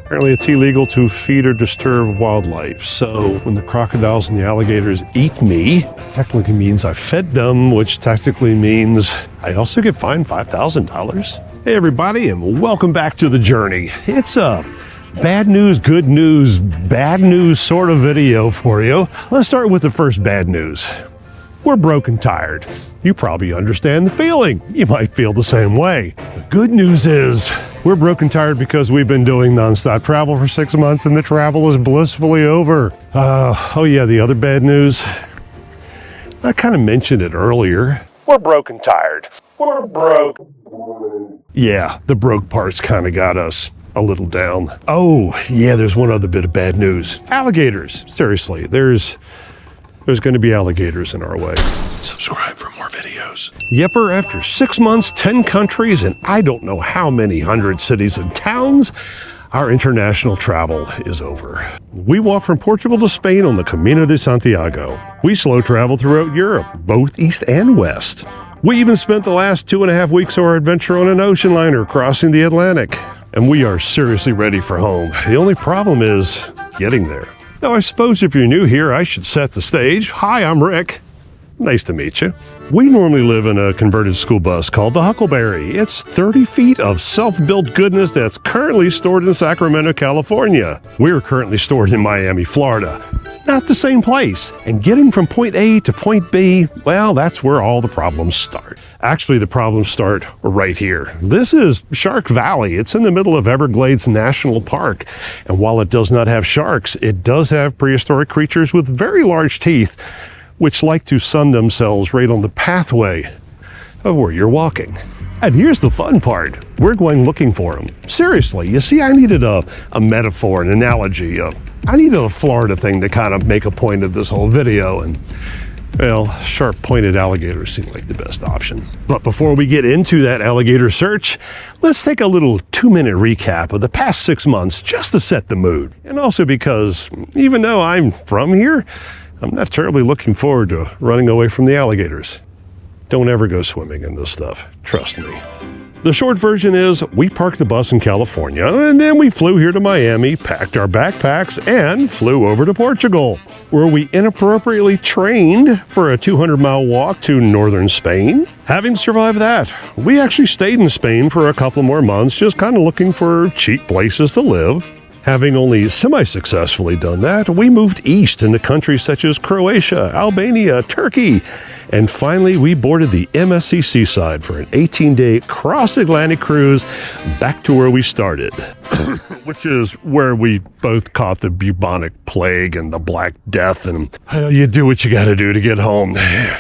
Apparently it's illegal to feed or disturb wildlife. So when the crocodiles and the alligators eat me, technically means I fed them, which technically means I also get fined $5,000. Hey everybody, and welcome back to The Journey. It's a bad news, good news, bad news sort of video for you. Let's start with the first bad news. We're broke and tired. You probably understand the feeling. You might feel the same way. The good news is we're broke and tired because we've been doing nonstop travel for 6 months and the travel is blissfully over. Oh yeah, the other bad news. I kind of mentioned it earlier. We're broke and tired. We're broke. Yeah, the broke part's kind of got us a little down. Oh yeah, there's one other bit of bad news. Alligators. Seriously, there's going to be alligators in our way. Subscribe for more videos. Yepper, after 6 months, 10 countries, and I don't know how many hundred cities and towns, our international travel is over. We walked from Portugal to Spain on the Camino de Santiago. We slow traveled throughout Europe, both east and west. We even spent the last 2.5 weeks of our adventure on an ocean liner crossing the Atlantic. And we are seriously ready for home. The only problem is getting there. Now, I suppose if you're new here, I should set the stage. Hi, I'm Rick. Nice to meet you. We normally live in a converted school bus called the Huckleberry. It's 30 feet of self-built goodness that's currently stored in Sacramento, California. We're currently stored in Miami, Florida. Not the same place. And getting from point A to point B, well, that's where all the problems start. Actually, the problems start right here. This is Shark Valley. It's in the middle of Everglades National Park. And while it does not have sharks, it does have prehistoric creatures with very large teeth, which like to sun themselves right on the pathway of where you're walking. And here's the fun part. We're going looking for them. Seriously, you see, I needed a metaphor, an analogy. I needed a Florida thing to kind of make a point of this whole video, and well, sharp-pointed alligators seem like the best option. But before we get into that alligator search, let's take a little 2-minute recap of the past 6 months just to set the mood. And also because, even though I'm from here, I'm not terribly looking forward to running away from the alligators. Don't ever go swimming in this stuff, trust me. The short version is we parked the bus in California and then we flew here to Miami, packed our backpacks, and flew over to Portugal, where we inappropriately trained for a 200-mile walk to northern Spain. Having survived that, we actually stayed in Spain for a couple more months, just kind of looking for cheap places to live. Having only semi-successfully done that, we moved east into countries such as Croatia, Albania, Turkey, and finally we boarded the MSC Seaside for an 18-day cross-Atlantic cruise back to where we started, which is where we both caught the bubonic plague and the Black Death, and you do what you gotta do to get home.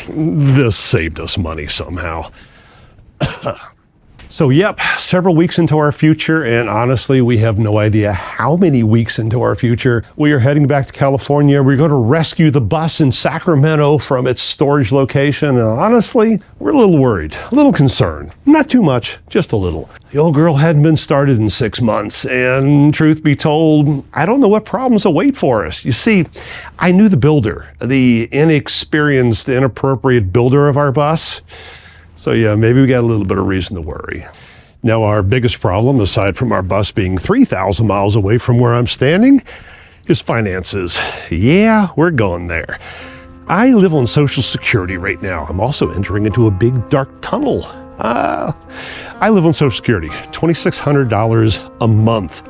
This saved us money somehow. So yep, several weeks into our future, and honestly, we have no idea how many weeks into our future. We are heading back to California. We're going to rescue the bus in Sacramento from its storage location, and honestly, we're a little worried, a little concerned. Not too much, just a little. The old girl hadn't been started in 6 months, and truth be told, I don't know what problems await for us. You see, I knew the builder, the inexperienced, inappropriate builder of our bus. So yeah, maybe we got a little bit of reason to worry. Now, our biggest problem, aside from our bus being 3,000 miles away from where I'm standing, is finances. Yeah, we're going there. I live on Social Security right now. I'm also entering into a big dark tunnel. I live on Social Security, $2,600 a month.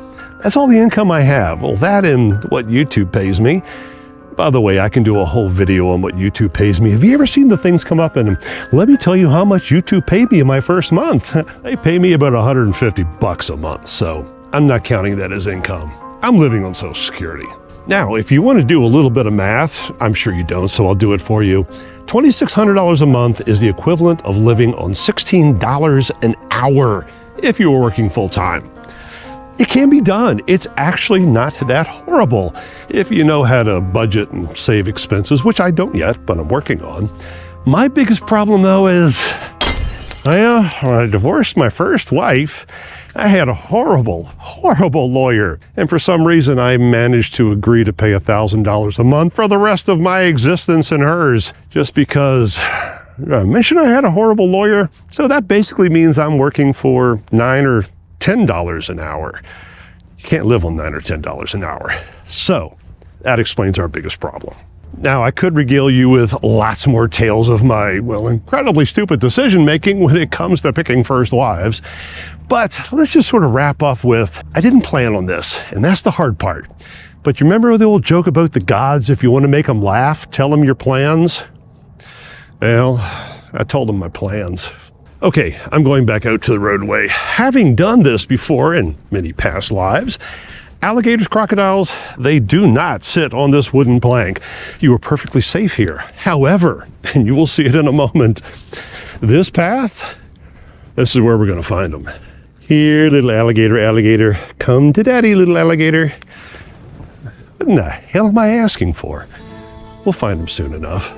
That's all the income I have. Well, that and what YouTube pays me. By the way, I can do a whole video on what YouTube pays me. Have you ever seen the things come up and let me tell you how much YouTube paid me in my first month? They pay me about $150 a month, so I'm not counting that as income. I'm living on Social Security. Now, if you want to do a little bit of math, I'm sure you don't, so I'll do it for you. $2,600 a month is the equivalent of living on $16 an hour if you were working full-time. It can be done. It's actually not that horrible if you know how to budget and save expenses, which I don't yet, but I'm working on. My biggest problem, though, is when I divorced my first wife, I had a horrible lawyer. And for some reason, I managed to agree to pay $1,000 a month for the rest of my existence and hers, just because I mentioned I had a horrible lawyer. So that basically means I'm working for $9 or $10 an hour. You can't live on $9 or $10 an hour. So that explains our biggest problem. Now, I could regale you with lots more tales of my, well, incredibly stupid decision-making when it comes to picking first wives. But let's just sort of wrap up with, I didn't plan on this, and that's the hard part. But you remember the old joke about the gods, if you want to make them laugh, tell them your plans? Well, I told them my plans. Okay, I'm going back out to the roadway. Having done this before in many past lives, alligators, crocodiles, they do not sit on this wooden plank. You are perfectly safe here. However, and you will see it in a moment, this path, this is where we're going to find them. Here, little alligator, alligator, come to daddy, little alligator. What in the hell am I asking for? We'll find them soon enough.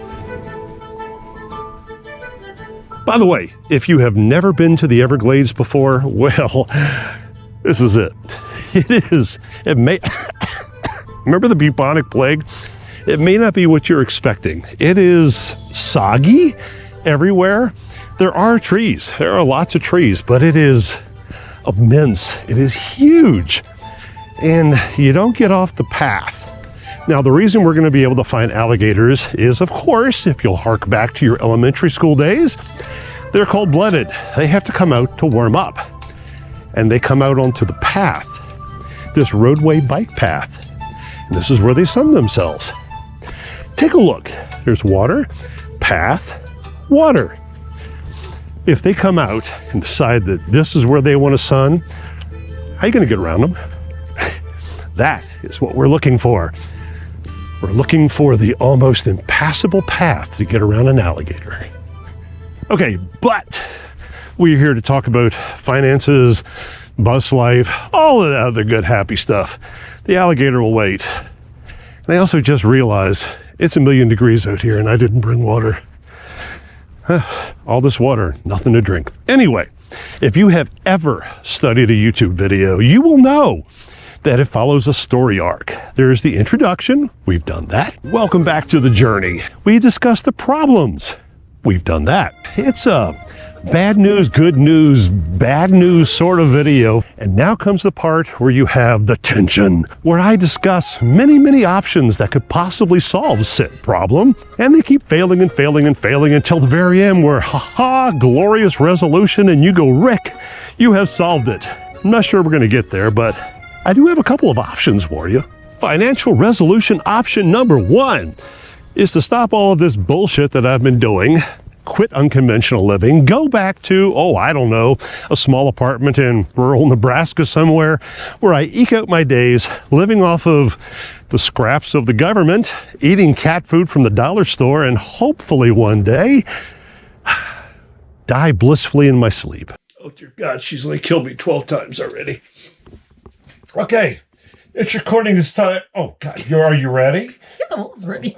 By the way, if you have never been to the Everglades before, well, this is it. It is. It may. Remember the bubonic plague? It may not be what you're expecting. It is soggy everywhere. There are trees. There are lots of trees, but it is immense. It is huge. And you don't get off the path. Now, the reason we're going to be able to find alligators is, of course, if you'll hark back to your elementary school days, they're cold-blooded. They have to come out to warm up. And they come out onto the path, this roadway bike path. And this is where they sun themselves. Take a look. There's water, path, water. If they come out and decide that this is where they want to sun, how are you going to get around them? That is what we're looking for. We're looking for the almost impassable path to get around an alligator. Okay, but we're here to talk about finances, bus life, all of that other good, happy stuff. The alligator will wait. And I also just realized it's 1,000,000 degrees out here and I didn't bring water. All this water, nothing to drink. Anyway, if you have ever studied a YouTube video, you will know that it follows a story arc. There's the introduction. We've done that. Welcome back to the journey. We discussed the problems. We've done that. It's a bad news, good news, bad news sort of video. And now comes the part where you have the tension, where I discuss many, many options that could possibly solve said problem. And they keep failing and failing and failing until the very end where, ha-ha, glorious resolution, and you go, Rick, you have solved it. I'm not sure we're going to get there, but I do have a couple of options for you. Financial resolution option number 1 is to stop all of this bullshit that I've been doing, quit unconventional living, go back to, I don't know, a small apartment in rural Nebraska somewhere where I eke out my days living off of the scraps of the government, eating cat food from the dollar store, and hopefully one day die blissfully in my sleep. Oh dear God, she's only killed me 12 times already. Okay, it's recording this time. Oh God, are you ready? Yeah, I was ready.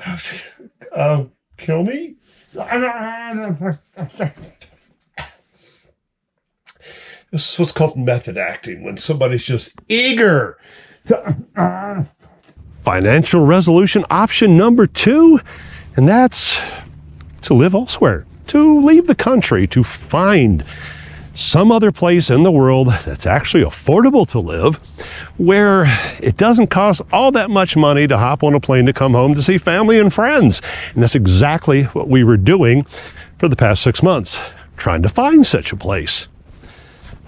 Kill me? This is what's called method acting, when somebody's just eager to... Financial resolution option number 2, and that's to live elsewhere, to leave the country, to find some other place in the world that's actually affordable to live, where it doesn't cost all that much money to hop on a plane to come home to see family and friends. And that's exactly what we were doing for the past 6 months, trying to find such a place.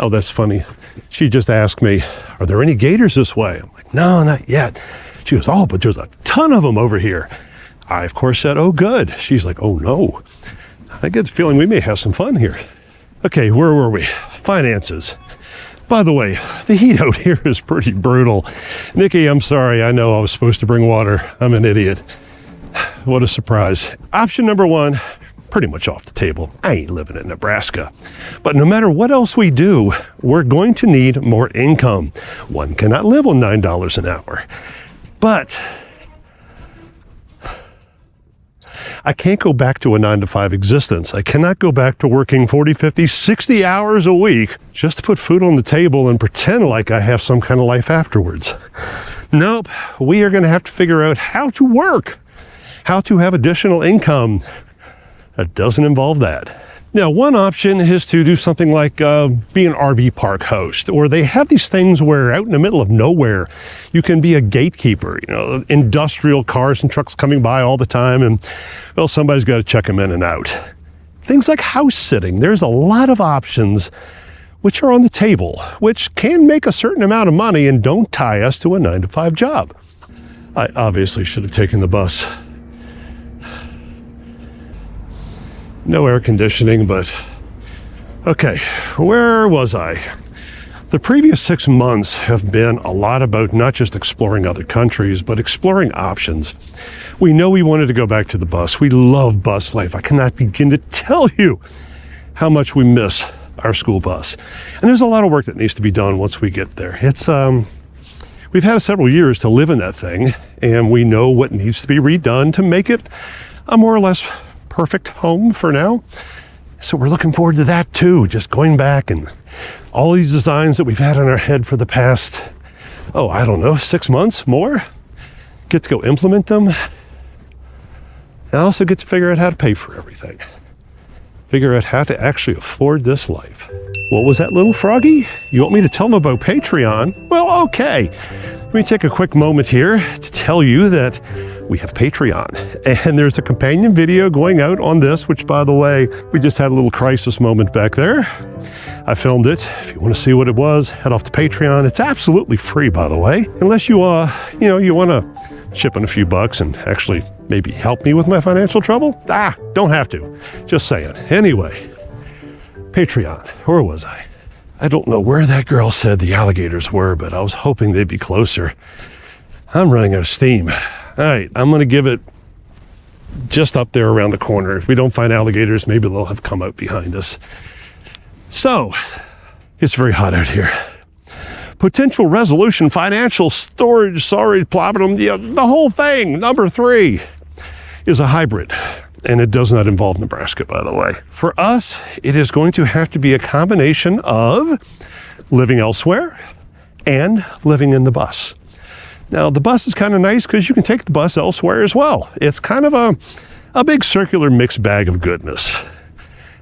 Oh, that's funny. She just asked me, are there any gators this way? I'm like, no, not yet. She goes, but there's a ton of them over here. I, of course, said, oh, good. She's like, oh, no. I get the feeling we may have some fun here. Okay, where were we? Finances. By the way, the heat out here is pretty brutal. Nikki, I'm sorry. I know I was supposed to bring water. I'm an idiot. What a surprise. Option number 1, pretty much off the table. I ain't living in Nebraska. But no matter what else we do, we're going to need more income. One cannot live on $9 an hour. But I can't go back to a 9-to-5 existence. I cannot go back to working 40, 50, 60 hours a week just to put food on the table and pretend like I have some kind of life afterwards. Nope, we are going to have to figure out how to work, how to have additional income that doesn't involve that. Now, one option is to do something like be an RV park host, or they have these things where out in the middle of nowhere, you can be a gatekeeper, you know, industrial cars and trucks coming by all the time, and, well, somebody's got to check them in and out. Things like house sitting, there's a lot of options which are on the table, which can make a certain amount of money and don't tie us to a 9-to-5 job. I obviously should have taken the bus. No air conditioning, but okay, where was I? The previous 6 months have been a lot about not just exploring other countries, but exploring options. We know we wanted to go back to the bus. We love bus life. I cannot begin to tell you how much we miss our school bus. And there's a lot of work that needs to be done once we get there. It's we've had several years to live in that thing, and we know what needs to be redone to make it a more or less perfect home for now. So we're looking forward to that too, just going back and all these designs that we've had in our head for the past, oh, I don't know, 6 months more, get to go implement them. And also get to figure out how to pay for everything. Figure out how to actually afford this life. What was that, little froggy? You want me to tell them about Patreon? Well, okay. Let me take a quick moment here to tell you that we have Patreon, and there's a companion video going out on this, which, by the way, we just had a little crisis moment back there. I filmed it. If you want to see what it was, head off to Patreon. It's absolutely free, by the way, unless you want to chip in a few bucks and actually maybe help me with my financial trouble. Don't have to. Just saying. Anyway, Patreon. Where was I? I don't know where that girl said the alligators were, but I was hoping they'd be closer. I'm running out of steam. All right, I'm going to give it just up there around the corner. If we don't find alligators, maybe they'll have come out behind us. So, it's very hot out here. Potential resolution, financial storage, sorry, problem, the whole thing. Number 3 is a hybrid, and it does not involve Nebraska, by the way. For us, it is going to have to be a combination of living elsewhere and living in the bus. Now, the bus is kind of nice because you can take the bus elsewhere as well. It's kind of a big circular mixed bag of goodness.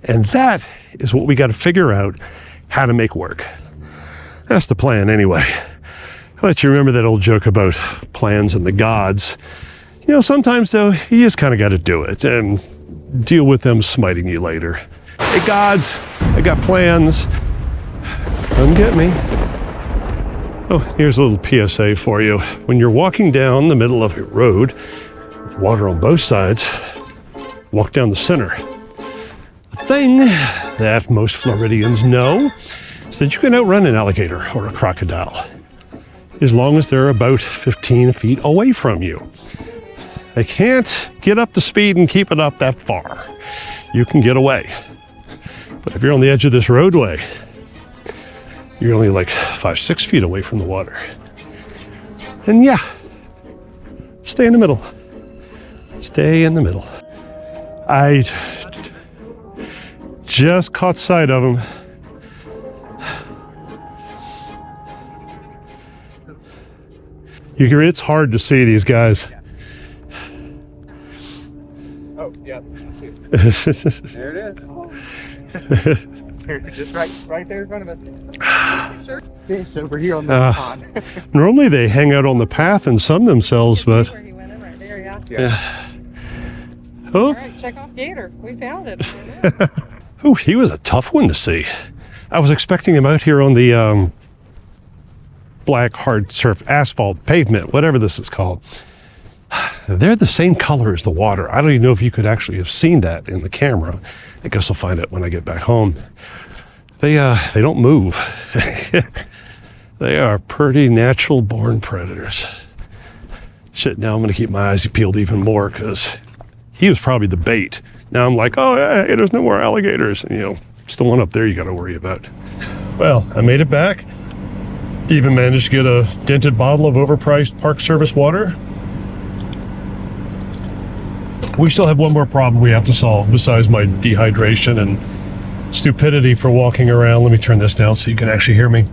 And that is what we got to figure out how to make work. That's the plan anyway. I'll let you remember that old joke about plans and the gods. You know, sometimes though, you just kind of got to do it and deal with them smiting you later. Hey gods, I got plans. Come get me. Oh, here's a little PSA for you. When you're walking down the middle of a road with water on both sides, walk down the center. The thing that most Floridians know is that you can outrun an alligator or a crocodile as long as they're about 15 feet away from you. They can't get up to speed and keep it up that far. You can get away. But if you're on the edge of this roadway, you're only like 5-6 feet away from the water. And yeah, stay in the middle. Stay in the middle. I just caught sight of him. You hear it's hard to see these guys. Oh, yeah, I see it. There it is. Just right there in front of us. Fish over here on the pond. Normally they hang out on the path and sun themselves, but Where he went in right there, yeah. Oh, All right, check off gator. We found it. oh, he was a tough one to see. I was expecting him out here on the black hard surf asphalt pavement, whatever this is called. They're the same color as the water. I don't even know if you could actually have seen that in the camera. I guess I'll find it when I get back home. They don't move. They are pretty natural born predators. Shit, now I'm gonna keep my eyes peeled even more because he was probably the bait. Now I'm like, oh, hey, there's no more alligators. And, you know, it's the one up there you gotta worry about. Well, I made it back. Even managed to get a dented bottle of overpriced Park Service water. We still have one more problem we have to solve besides my dehydration and stupidity for walking around. Let me turn this down so you can actually hear me.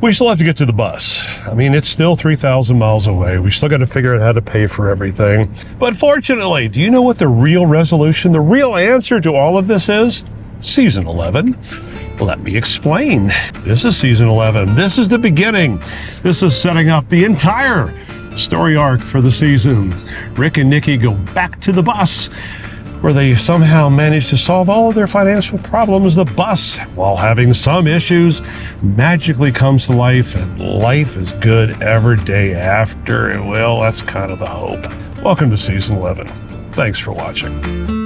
We still have to get to the bus. I mean, it's still 3,000 miles away. We still got to figure out how to pay for everything. But fortunately, do you know what the real resolution, the real answer to all of this is? Season 11. Let me explain. This is season 11. This is the beginning. This is setting up the entire story arc for the season. Rick and Nikki go back to the bus, where they somehow manage to solve all of their financial problems. The bus, while having some issues, magically comes to life, and life is good every day after. And well, that's kind of the hope. Welcome to season 11. Thanks for watching.